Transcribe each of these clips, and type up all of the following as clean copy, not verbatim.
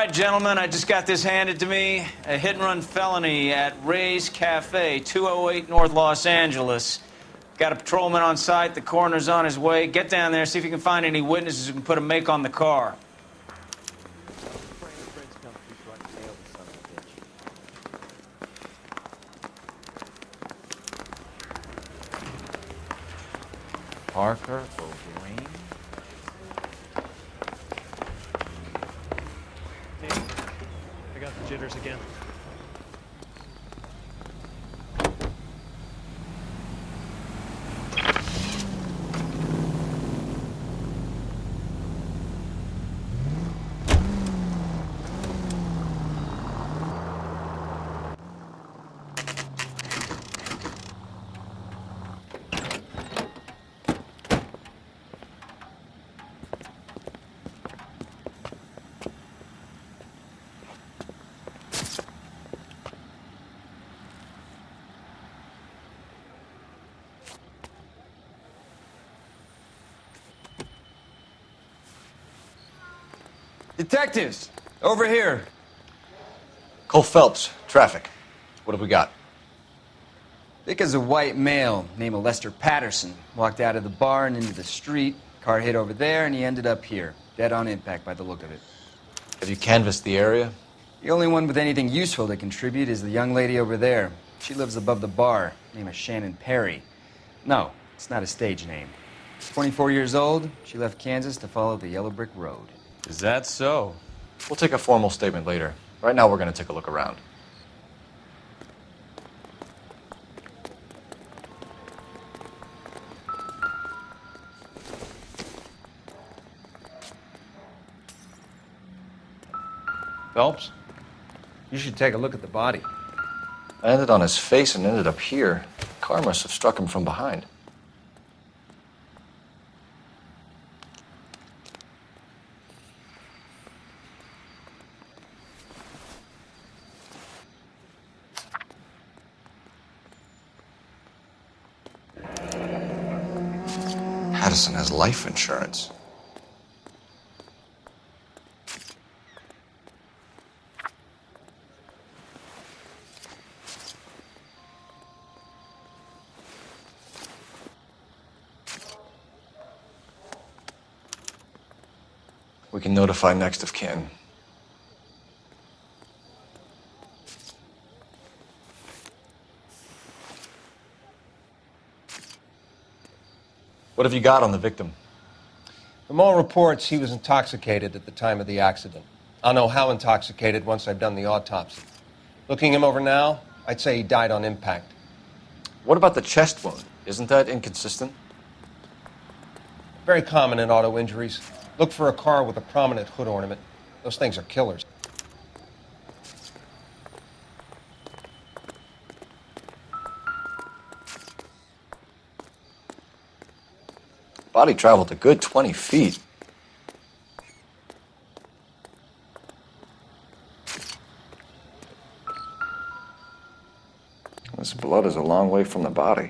right, gentlemen, I just got this handed to me. A hit-and-run felony at Ray's Cafe, 208 North Los Angeles. Got a patrolman on site. The coroner's on his way. Get down there, see if you can find any witnesses who can put a make on the car. Parker, O'Green. I got the jitters again. Detectives, over here. Cole Phelps, traffic. What have we got? Thick as a white male, name of Lester Patterson. Walked out of the bar and into the street. Car hit over there, and he ended up here. Dead on impact by the look of it. Have you canvassed the area? The only one with anything useful to contribute is the young lady over there. She lives above the bar. Name is Shannon Perry. No, it's not a stage name. 24 years old, she left Kansas to follow the yellow brick road. Is that so? We'll take a formal statement later. Right now, we're going to take a look around. Phelps, you should take a look at the body. I landed on his face and ended up here. The car must have struck him from behind. Patterson has life insurance. We can notify next of kin. What have you got on the victim? From all reports, he was intoxicated at the time of the accident. I'll know how intoxicated once I've done the autopsy. Looking him over now, I'd say he died on impact. What about the chest wound? Isn't that inconsistent? Very common in auto injuries. Look for a car with a prominent hood ornament. Those things are killers. Body traveled a good 20 feet. This blood is a long way from the body.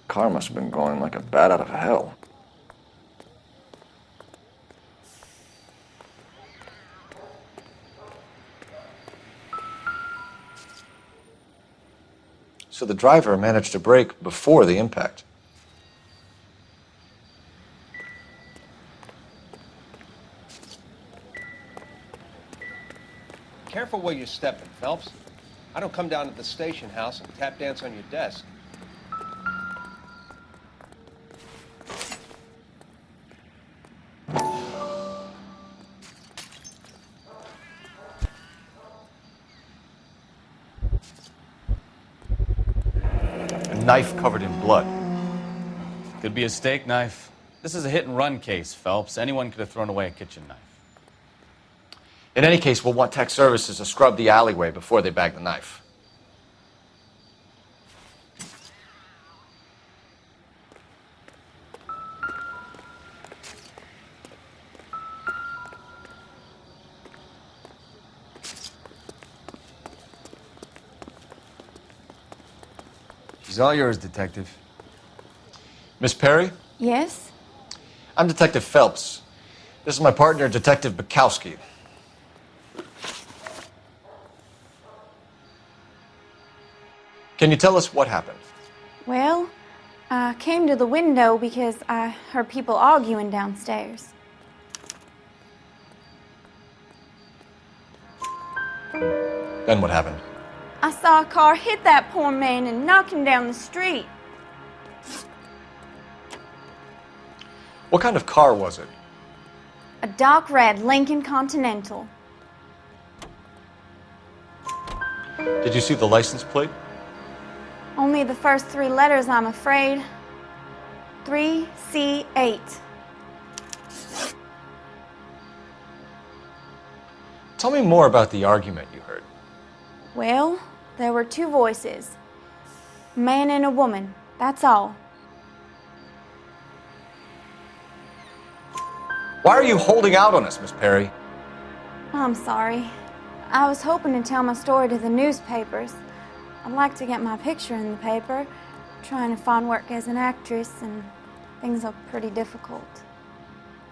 Car must have been going like a bat out of hell. So the driver managed to brake before the impact. Careful where you're stepping, Phelps. I don't come down to the station house and tap dance on your desk. A knife covered in blood. Could be a steak knife. This is a hit-and-run case, Phelps. Anyone could have thrown away a kitchen knife. In any case, we'll want tech services to scrub the alleyway before they bag the knife. She's all yours, Detective. Miss Perry? Yes? I'm Detective Phelps. This is my partner, Detective Bukowski. Can you tell us what happened? Well, I came to the window because I heard people arguing downstairs. Then what happened? I saw a car hit that poor man and knock him down the street. What kind of car was it? A dark red Lincoln Continental. Did you see the license plate? Only the first 3 letters, I'm afraid. 3C8. Tell me more about the argument you heard. Well, there were 2 voices. A man and a woman, that's all. Why are you holding out on us, Miss Perry? I'm sorry. I was hoping to tell my story to the newspapers. I'd like to get my picture in the paper. Trying to find work as an actress, and things are pretty difficult.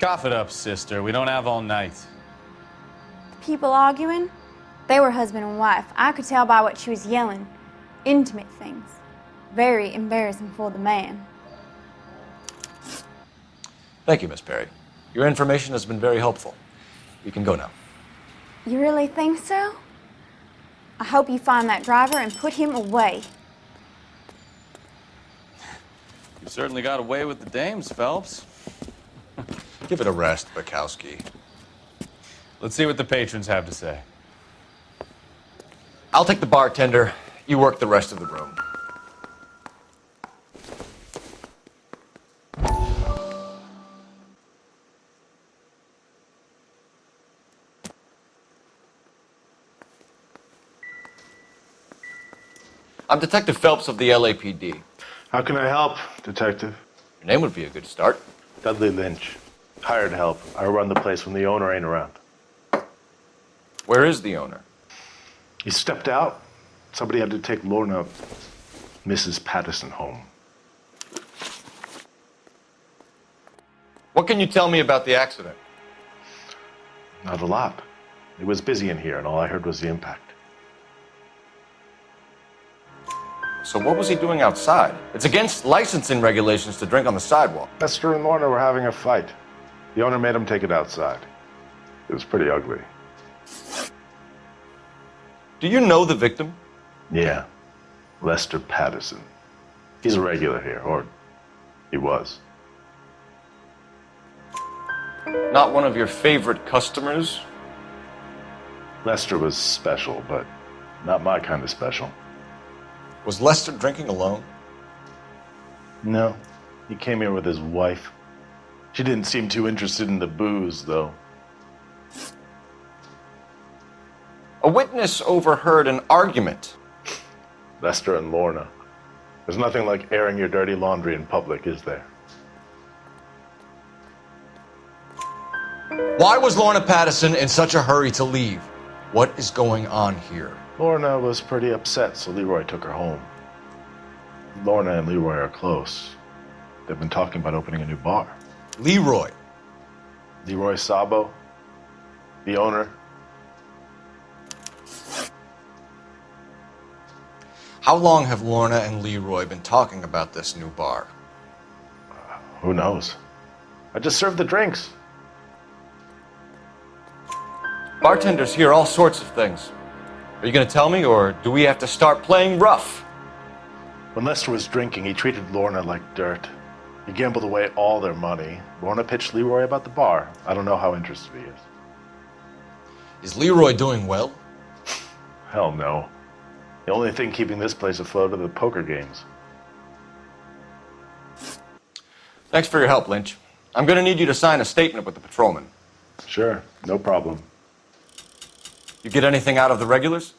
Cough it up, sister. We don't have all night. The people arguing, they were husband and wife. I could tell by what she was yelling. Intimate things. Very embarrassing for the man. Thank you, Miss Perry. Your information has been very helpful. You can go now. You really think so? I hope you find that driver and put him away. You certainly got away with the dames, Phelps. Give it a rest, Bukowski. Let's see what the patrons have to say. I'll take the bartender. You work the rest of the room. I'm Detective Phelps of the LAPD. How can I help, Detective? Your name would be a good start. Dudley Lynch. Hired help. I run the place when the owner ain't around. Where is the owner? He stepped out. Somebody had to take Lorna, Mrs. Patterson, home. What can you tell me about the accident? Not a lot. It was busy in here, and all I heard was the impact. So what was he doing outside? It's against licensing regulations to drink on the sidewalk. Lester and Lorna were having a fight. The owner made him take it outside. It was pretty ugly. Do you know the victim? Yeah. Lester Patterson. He's a regular here, or he was. Not one of your favorite customers? Lester was special, but not my kind of special. Was Lester drinking alone? No. He came here with his wife. She didn't seem too interested in the booze, though. A witness overheard an argument. Lester and Lorna. There's nothing like airing your dirty laundry in public, is there? Why was Lorna Patterson in such a hurry to leave? What is going on here? Lorna was pretty upset, so Leroy took her home. Lorna and Leroy are close. They've been talking about opening a new bar. Leroy. Leroy Sabo, the owner. How long have Lorna and Leroy been talking about this new bar? Who knows? I just served the drinks. Bartenders hear all sorts of things. Are you going to tell me, or do we have to start playing rough? When Lester was drinking, he treated Lorna like dirt. He gambled away all their money. Lorna pitched Leroy about the bar. I don't know how interested he is. Is Leroy doing well? Hell no. The only thing keeping this place afloat are the poker games. Thanks for your help, Lynch. I'm going to need you to sign a statement with the patrolman. Sure, no problem. You get anything out of the regulars?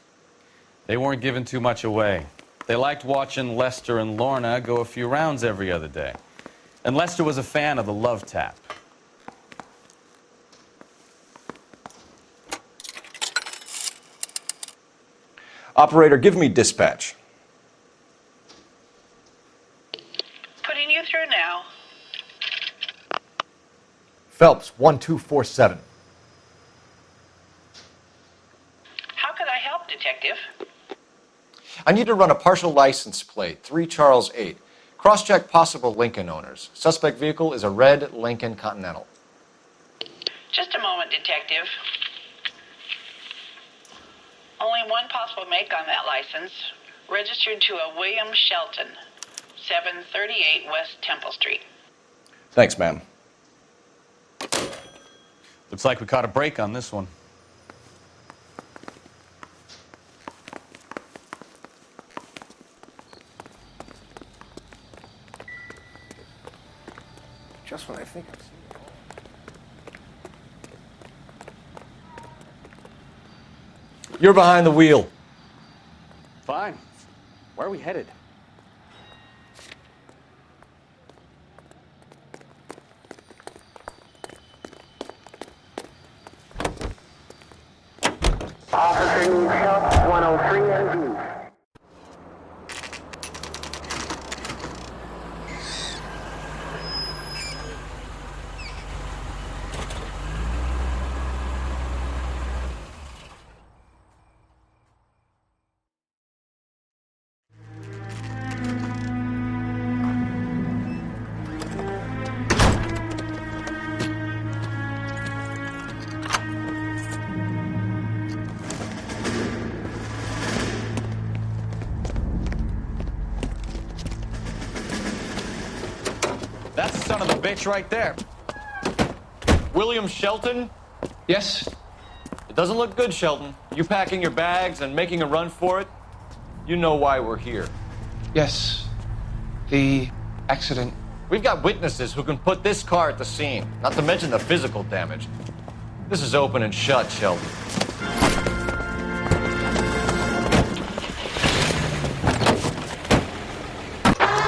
They weren't giving too much away. They liked watching Lester and Lorna go a few rounds every other day. And Lester was a fan of the love tap. Operator, give me dispatch. Putting you through now. Phelps, 1247. How can I help, Detective? I need to run a partial license plate, 3 Charles 8. Cross-check possible Lincoln owners. Suspect vehicle is a red Lincoln Continental. Just a moment, Detective. Only one possible make on that license. Registered to a William Shelton, 738 West Temple Street. Thanks, ma'am. Looks like we caught a break on this one. Just when I think I've seen it all. You're behind the wheel. Fine. Where are we headed? Officer needs help, 103 and B. That's the son of a bitch right there. William Shelton? Yes? It doesn't look good, Shelton. You packing your bags and making a run for it? You know why we're here. Yes. The accident. We've got witnesses who can put this car at the scene, not to mention the physical damage. This is open and shut, Shelton.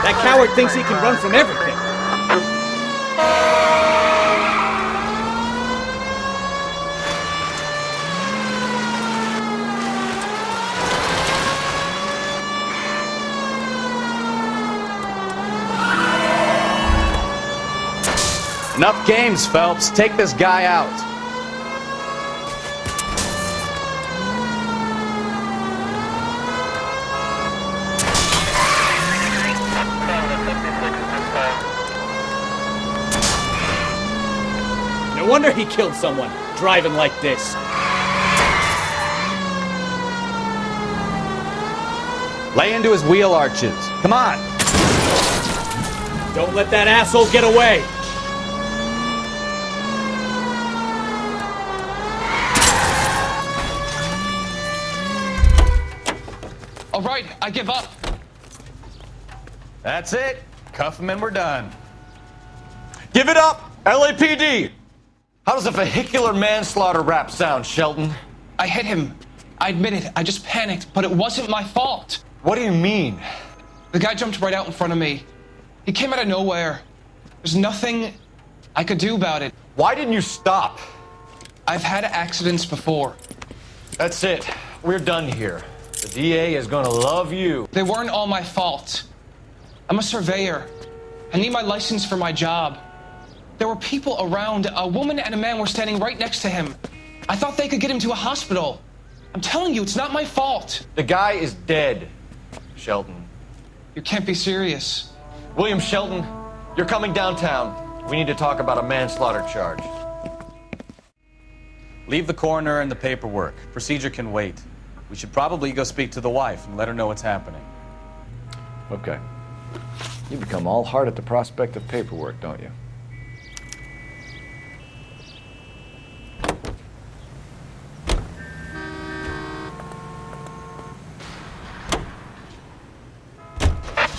That coward thinks he can run from everything. Enough games, Phelps. Take this guy out. No wonder he killed someone, driving like this. Lay into his wheel arches. Come on. Don't let that asshole get away. All right, I give up. That's it. Cuff him and we're done. Give it up, LAPD! How does a vehicular manslaughter rap sound, Shelton? I hit him. I admit it. I just panicked, but it wasn't my fault. What do you mean? The guy jumped right out in front of me. He came out of nowhere. There's nothing I could do about it. Why didn't you stop? I've had accidents before. That's it. We're done here. The DA is gonna love you. They weren't all my fault. I'm a surveyor. I need my license for my job. There were people around. A woman and a man were standing right next to him. I thought they could get him to a hospital. I'm telling you, it's not my fault. The guy is dead, Shelton. You can't be serious. William Shelton, you're coming downtown. We need to talk about a manslaughter charge. Leave the coroner and the paperwork. Procedure can wait. We should probably go speak to the wife and let her know what's happening. Okay. You become all heart at the prospect of paperwork, don't you?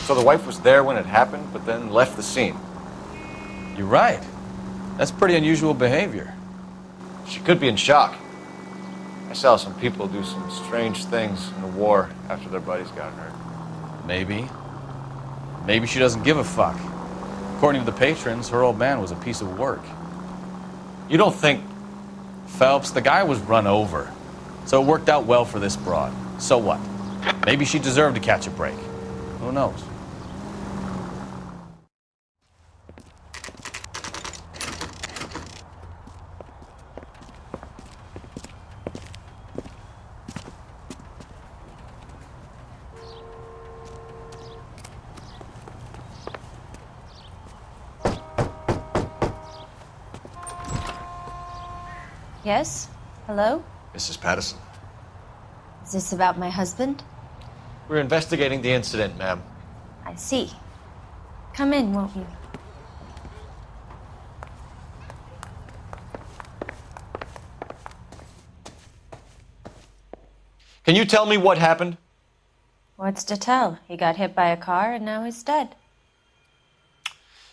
So the wife was there when it happened, but then left the scene. You're right. That's pretty unusual behavior. She could be in shock. I saw some people do some strange things in the war after their buddies got hurt. Maybe. Maybe she doesn't give a fuck. According to the patrons, her old man was a piece of work. You don't think... Phelps, the guy was run over. So it worked out well for this broad. So what? Maybe she deserved to catch a break. Who knows? Yes? Hello? Mrs. Patterson. Is this about my husband? We're investigating the incident, ma'am. I see. Come in, won't you? Can you tell me what happened? What's to tell? He got hit by a car and now he's dead.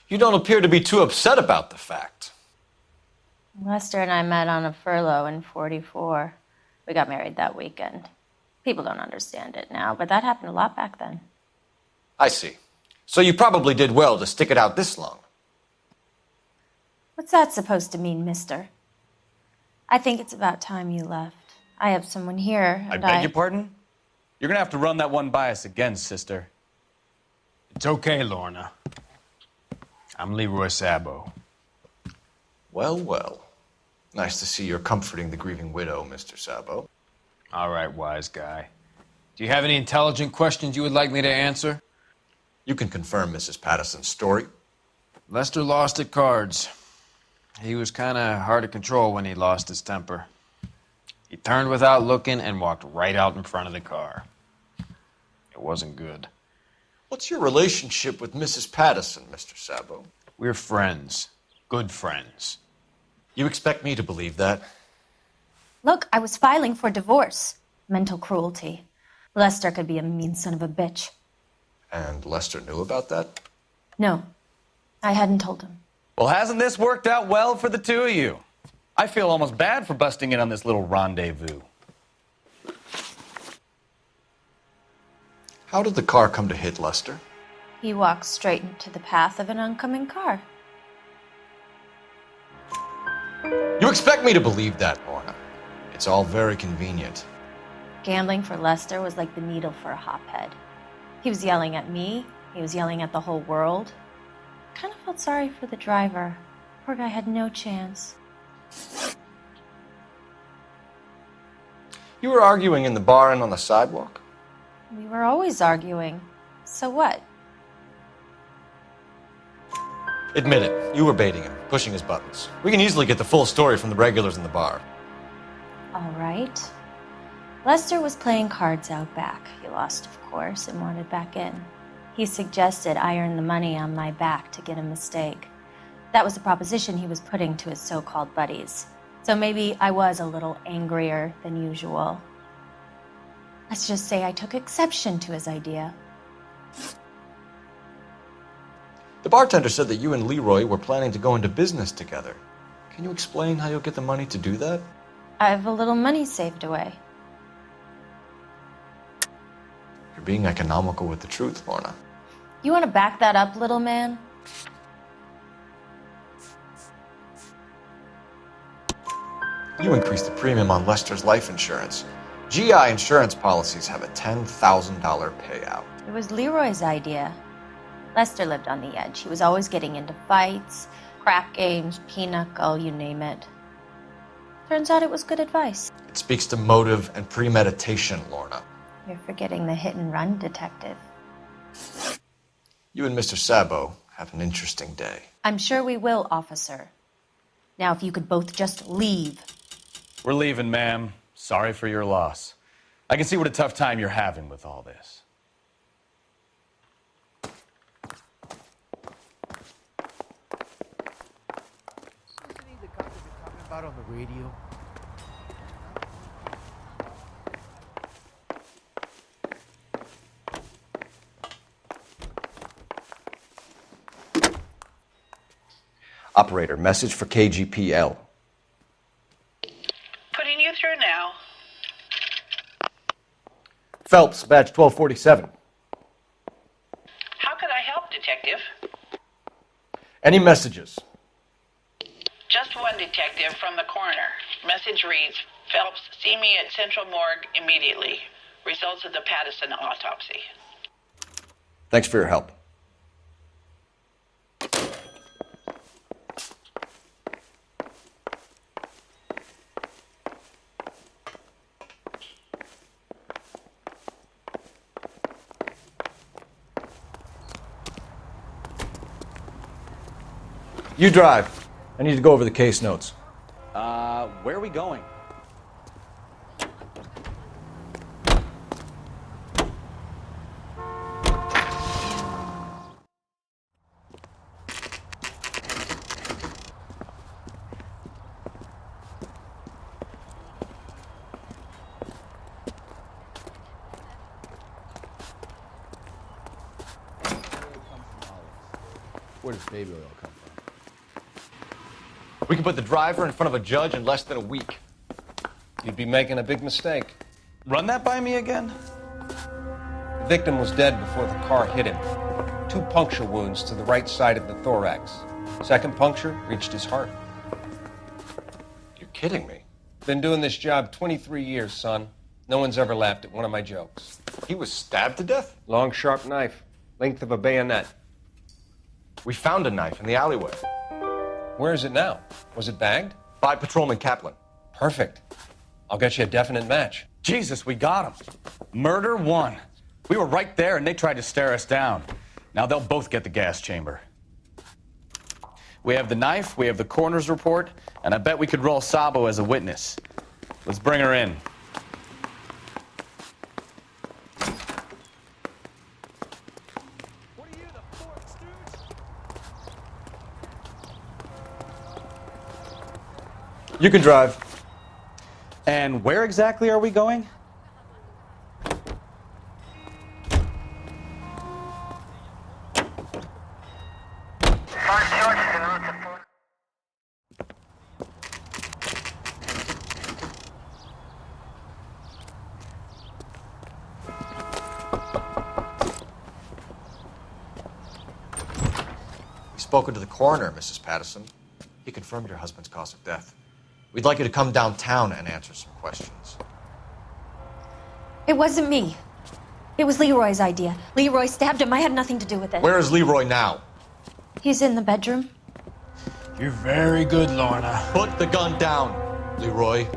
You don't appear to be too upset about the fact. Lester and I met on a furlough in '44. We got married that weekend. People don't understand it now, but that happened a lot back then. I see. So you probably did well to stick it out this long. What's that supposed to mean, mister? I think it's about time you left. I have someone here, I and beg your pardon? You're gonna have to run that one by us again, sister. It's okay, Lorna. I'm Leroy Sabo. Well, well. Nice to see you're comforting the grieving widow, Mr. Sabo. All right, wise guy. Do you have any intelligent questions you would like me to answer? You can confirm Mrs. Patterson's story. Lester lost at cards. He was kind of hard to control when he lost his temper. He turned without looking and walked right out in front of the car. It wasn't good. What's your relationship with Mrs. Patterson, Mr. Sabo? We're friends. Good friends. You expect me to believe that? Look, I was filing for divorce. Mental cruelty. Lester could be a mean son of a bitch. And Lester knew about that? No, I hadn't told him. Well, hasn't this worked out well for the two of you? I feel almost bad for busting in on this little rendezvous. How did the car come to hit Lester? He walked straight into the path of an oncoming car. You expect me to believe that, Lorna? It's all very convenient. Gambling for Lester was like the needle for a hophead. He was yelling at me. He was yelling at the whole world. I kind of felt sorry for the driver. Poor guy had no chance. You were arguing in the bar and on the sidewalk? We were always arguing. So what? Admit it. You were baiting him, pushing his buttons. We can easily get the full story from the regulars in the bar. All right. Lester was playing cards out back. He lost, of course, and wanted back in. He suggested I earn the money on my back to get a mistake. That was the proposition he was putting to his so-called buddies. So maybe I was a little angrier than usual. Let's just say I took exception to his idea. The bartender said that you and Leroy were planning to go into business together. Can you explain how you'll get the money to do that? I have a little money saved away. You're being economical with the truth, Lorna. You want to back that up, little man? You increased the premium on Lester's life insurance. GI insurance policies have a $10,000 payout. It was Leroy's idea. Lester lived on the edge. He was always getting into fights, crap games, pinochle, you name it. Turns out it was good advice. It speaks to motive and premeditation, Lorna. You're forgetting the hit-and-run detective. You and Mr. Sabo have an interesting day. I'm sure we will, officer. Now, if you could both just leave. We're leaving, ma'am. Sorry for your loss. I can see what a tough time you're having with all this. About on the radio. Operator, message for KGPL. Putting you through now. Phelps, badge 1247. How could I help, Detective? Any messages? Just one detective from the coroner. Message reads, Phelps, see me at Central Morgue immediately. Results of the Patterson autopsy. Thanks for your help. You drive. I need to go over the case notes. Where are we going? Where does baby oil come from? We can put the driver in front of a judge in less than a week. You'd be making a big mistake. Run that by me again? The victim was dead before the car hit him. 2 puncture wounds to the right side of the thorax. Second puncture reached his heart. You're kidding me. Been doing this job 23 years, son. No one's ever laughed at one of my jokes. He was stabbed to death? Long, sharp knife. Length of a bayonet. We found a knife in the alleyway. Where is it now? Was it bagged? By Patrolman Kaplan. Perfect. I'll get you a definite match. Jesus, we got him. Murder 1. We were right there and they tried to stare us down. Now they'll both get the gas chamber. We have the knife, we have the coroner's report, and I bet we could roll Sabo as a witness. Let's bring her in. You can drive. And where exactly are we going? We've spoken to the coroner, Mrs. Patterson. He confirmed your husband's cause of death. We'd like you to come downtown and answer some questions. It wasn't me. It was Leroy's idea. Leroy stabbed him. I had nothing to do with it. Where is Leroy now? He's in the bedroom. You're very good, Lorna. Put the gun down, Leroy.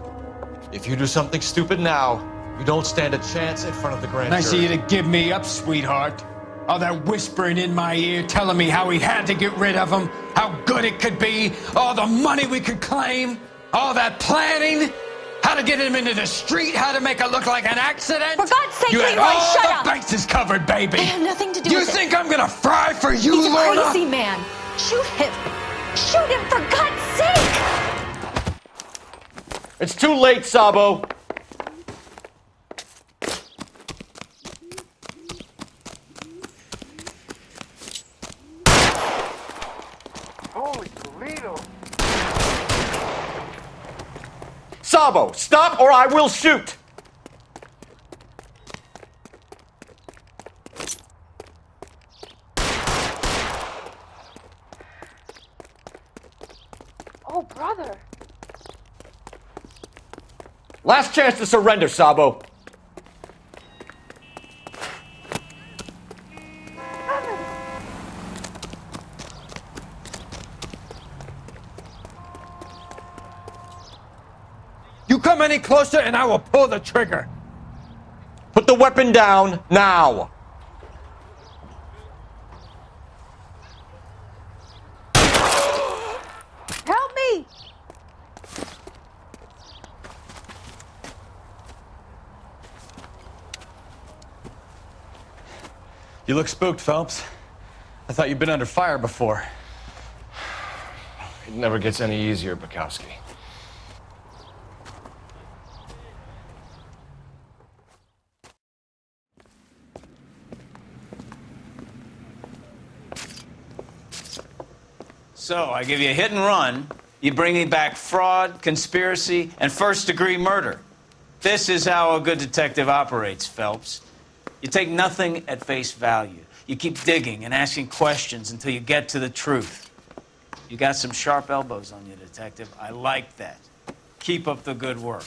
If you do something stupid now, you don't stand a chance in front of the grand Nice of jury. you to give me up, sweetheart. All that whispering in my ear, telling me how we had to get rid of him, how good it could be, all the money we could claim, all that planning, how to get him into the street, how to make it look like an accident. For God's sake, you had Leroy, all shut the up. bases covered, baby. I had nothing to do You with it. think I'm gonna fry for you, He's a Lorna? crazy man. Shoot him. Shoot him, for God's sake. It's too late, Sabo. Holy Toledo! Sabo, stop or I will shoot! Oh, brother! Last chance to surrender, Sabo. You come any closer and I will pull the trigger. Put the weapon down now. Help me! You look spooked, Phelps. I thought you'd been under fire before. It never gets any easier, Bukowski. So, I give you a hit and run. You bring me back fraud, conspiracy, and first-degree murder. This is how a good detective operates, Phelps. You take nothing at face value. You keep digging and asking questions until you get to the truth. You got some sharp elbows on you, detective. I like that. Keep up the good work.